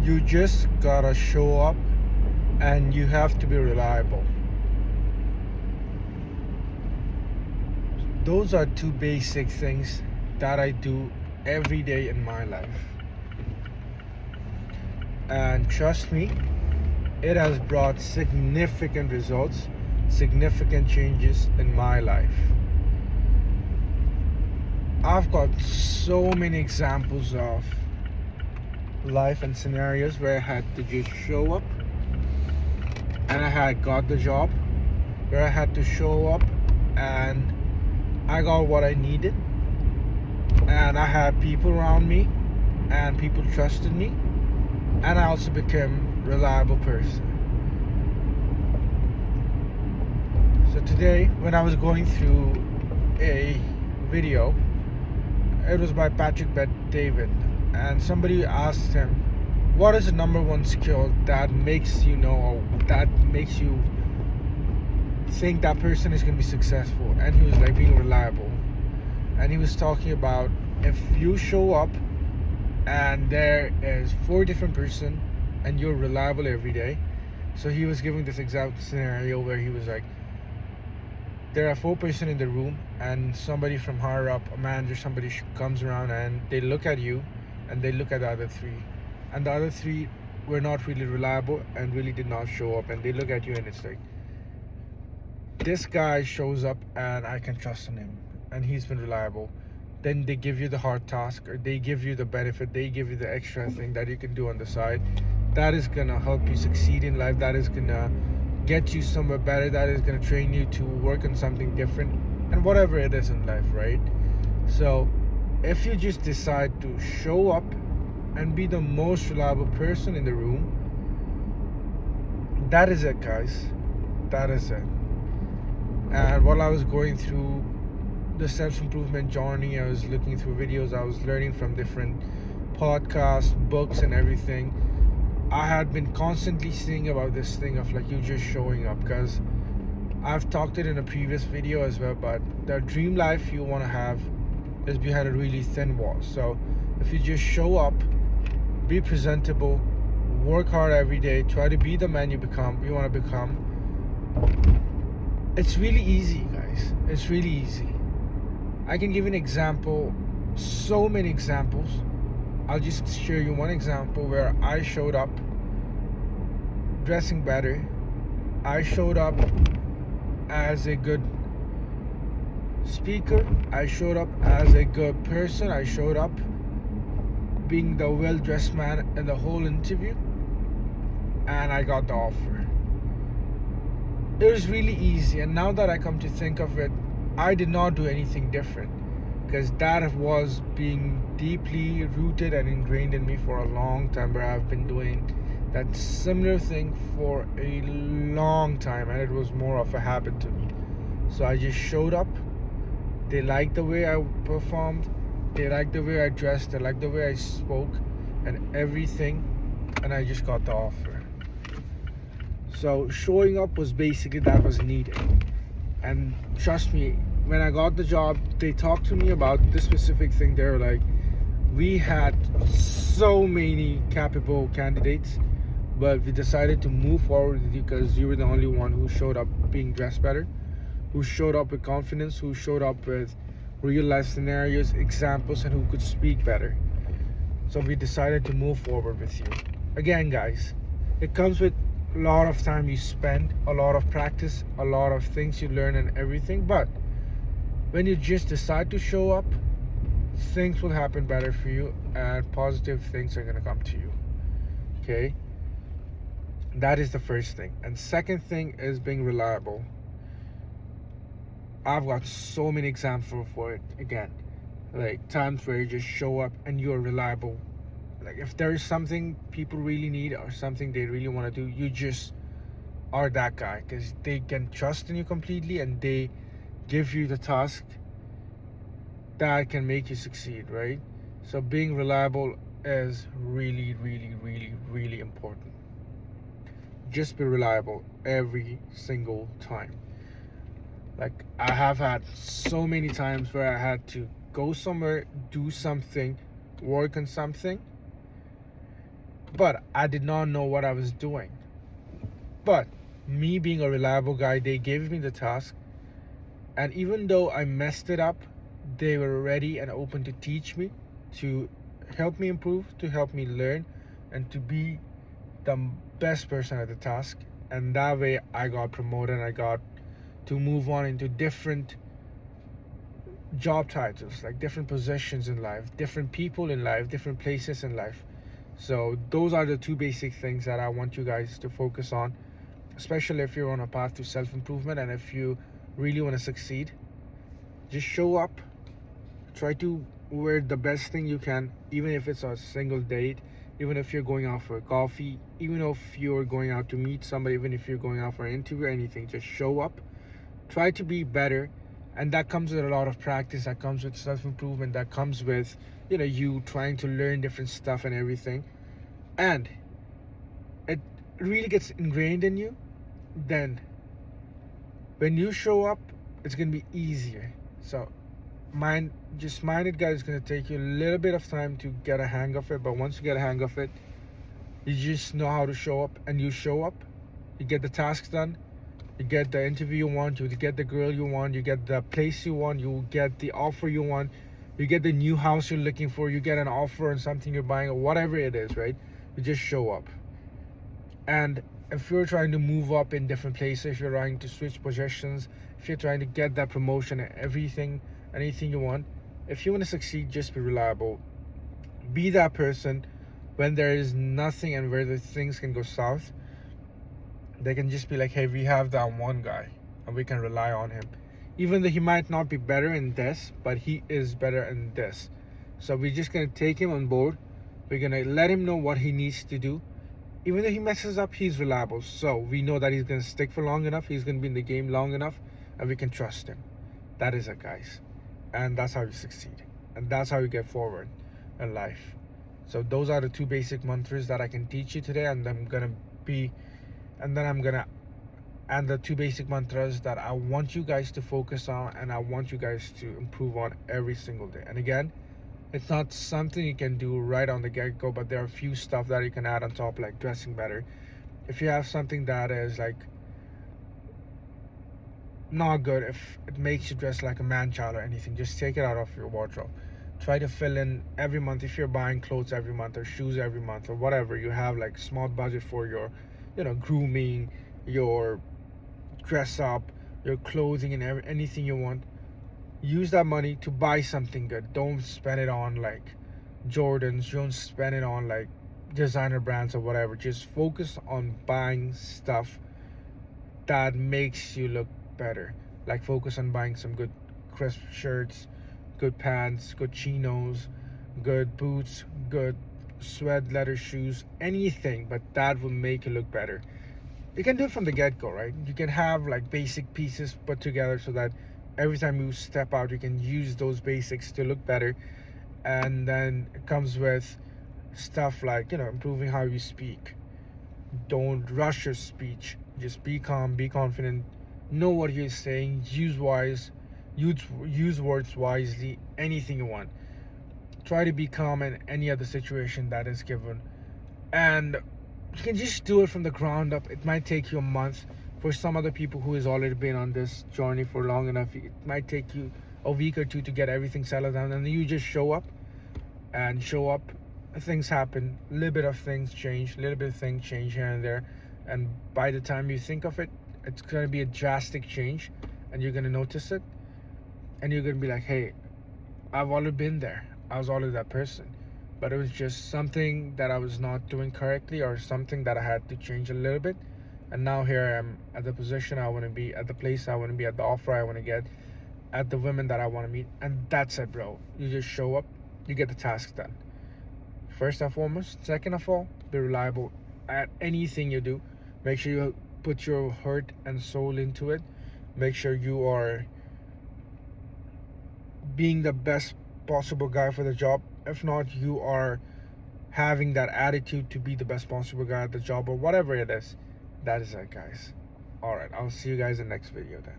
You just gotta show up and you have to be reliable. Those are two basic things that I do every day in my life. And trust me, it has brought significant results, significant changes in my life. I've got so many examples of life and scenarios where I had to just show up and I had got the job, where I had to show up and I got what I needed, and I had people around me and people trusted me, and I also became a reliable person. So today when I was going through a video, it was by Patrick Bet David, and somebody asked him, what is the number one skill that makes you think that person is going to be successful? And he was like, being reliable. And he was talking about, if you show up and there is 4 different person and you're reliable every day. So he was giving this exact scenario where he was like, there are 4 person in the room and somebody from higher up, a manager, somebody comes around and they look at you and they look at the other 3, and the other 3 were not really reliable and really did not show up, and they look at you and it's like, this guy shows up and I can trust in him and he's been reliable. Then they give you the hard task, or they give you the benefit, they give you the extra thing that you can do on the side that is gonna help you succeed in life, that is gonna get you somewhere better, that is gonna train you to work on something different, and whatever it is in life, right? So if you just decide to show up and be the most reliable person in the room, that is it, guys. That is it. And while I was going through the self-improvement journey, I was looking through videos, I was learning from different podcasts, books and everything. I had been constantly seeing about this thing of like you just showing up, because I've talked it in a previous video as well, but the dream life you want to have is behind a really thin wall. So if you just show up, be presentable, work hard every day, try to be the man you want to become, it's really easy, guys. It's really easy. I can give you an example, so many examples. I'll just share you one example where I showed up dressing better. I showed up as a good speaker. I showed up as a good person. I showed up being the well-dressed man in the whole interview, and I got the offer. It was really easy, and now that I come to think of it, I did not do anything different, because that was being deeply rooted and ingrained in me for a long time, where I've been doing that similar thing for a long time, and it was more of a habit to me. So I just showed up. They liked the way I performed, they liked the way I dressed, they liked the way I spoke and everything, and I just got the offer. So showing up was basically that was needed. And trust me, when I got the job, they talked to me about this specific thing. They were like, we had so many capable candidates, but we decided to move forward with you because you were the only one who showed up being dressed better, who showed up with confidence, who showed up with real life scenarios, examples, and who could speak better. So we decided to move forward with you. Again, guys, it comes with a lot of time you spend, a lot of practice, a lot of things you learn and everything, but when you just decide to show up, things will happen better for you and positive things are going to come to you. Okay, that is the first thing. And second thing is being reliable. I've got so many examples for it. Again, like times where you just show up and you're reliable. Like if there is something people really need or something they really want to do, you just are that guy, because they can trust in you completely and they give you the task that can make you succeed, right? So being reliable is really, really, really, really important. Just be reliable every single time. Like I have had so many times where I had to go somewhere, do something, work on something, but I did not know what I was doing. But me being a reliable guy, they gave me the task, and even though I messed it up, they were ready and open to teach me, to help me improve, to help me learn, and to be the best person at the task. And that way I got promoted, and I got to move on into different job titles, like different positions in life, different people in life, different places in life. So those are the two basic things that I want you guys to focus on, especially if you're on a path to self-improvement and if you really want to succeed. Just show up, try to wear the best thing you can, even if it's a single date, even if you're going out for a coffee, even if you're going out to meet somebody, even if you're going out for an interview or anything. Just show up, try to be better, and that comes with a lot of practice, that comes with self-improvement, that comes with you trying to learn different stuff and everything, and it really gets ingrained in you. Then when you show up, it's gonna be easier. So mind it, guys. It's gonna take you a little bit of time to get a hang of it, but once you get a hang of it, you just know how to show up, and you show up, you get the tasks done, you get the interview you want, you get the girl you want, you get the place you want, you get the offer you want, you get the new house you're looking for, you get an offer on something you're buying, or whatever it is, right? You just show up. And if you're trying to move up in different places, if you're trying to switch positions, if you're trying to get that promotion and anything you want, if you want to succeed, just be reliable. Be that person when there is nothing and where the things can go south. They can just be like, hey, we have that one guy and we can rely on him. Even though he might not be better in this, but he is better in this. So we're just going to take him on board. We're going to let him know what he needs to do. Even though he messes up, he's reliable. So we know that he's going to stick for long enough. He's going to be in the game long enough, and we can trust him. That is it, guys. And that's how you succeed. And that's how you get forward in life. So those are the two basic mantras that I can teach you today. And the two basic mantras that I want you guys to focus on, and I want you guys to improve on every single day. And again, it's not something you can do right on the get-go, but there are a few stuff that you can add on top, like dressing better. If you have something that is like not good, if it makes you dress like a man-child or anything, just take it out of your wardrobe. Try to fill in every month. If you're buying clothes every month or shoes every month or whatever, you have like small budget for your grooming, your dress up, your clothing, and anything you want. Use that money to buy something good. Don't spend it on like Jordans. Don't spend it on like designer brands or whatever. Just focus on buying stuff that makes you look better. Like focus on buying some good crisp shirts, good pants, good chinos, good boots, good sweat leather shoes, anything, but that will make you look better. You can do it from the get-go, right? You can have like basic pieces put together so that every time you step out, you can use those basics to look better. And then it comes with stuff like improving how you speak. Don't rush your speech. Just be calm, be confident, know what you're saying, use words wisely, anything you want. Try to be calm in any other situation that is given, and you can just do it from the ground up. It might take you a month. For some other people who has already been on this journey for long enough, it might take you a week or two to get everything settled down, and then you just show up. Things happen, a little bit of things change here and there, and by the time you think of it, it's going to be a drastic change, and you're going to notice it, and you're going to be like, hey, I've already been there. I was already that person, but it was just something that I was not doing correctly, or something that I had to change a little bit. And now here I am at the position I want to be, at the place I want to be, at the offer I want to get, at the women that I want to meet. And that's it, bro. You just show up, you get the task done. First and foremost. Second of all, be reliable at anything you do. Make sure you put your heart and soul into it. Make sure you are being the best possible guy for the job. If not, you are having that attitude to be the best possible guy at the job, or whatever it is. That is it, guys. Alright, I'll see you guys in the next video then.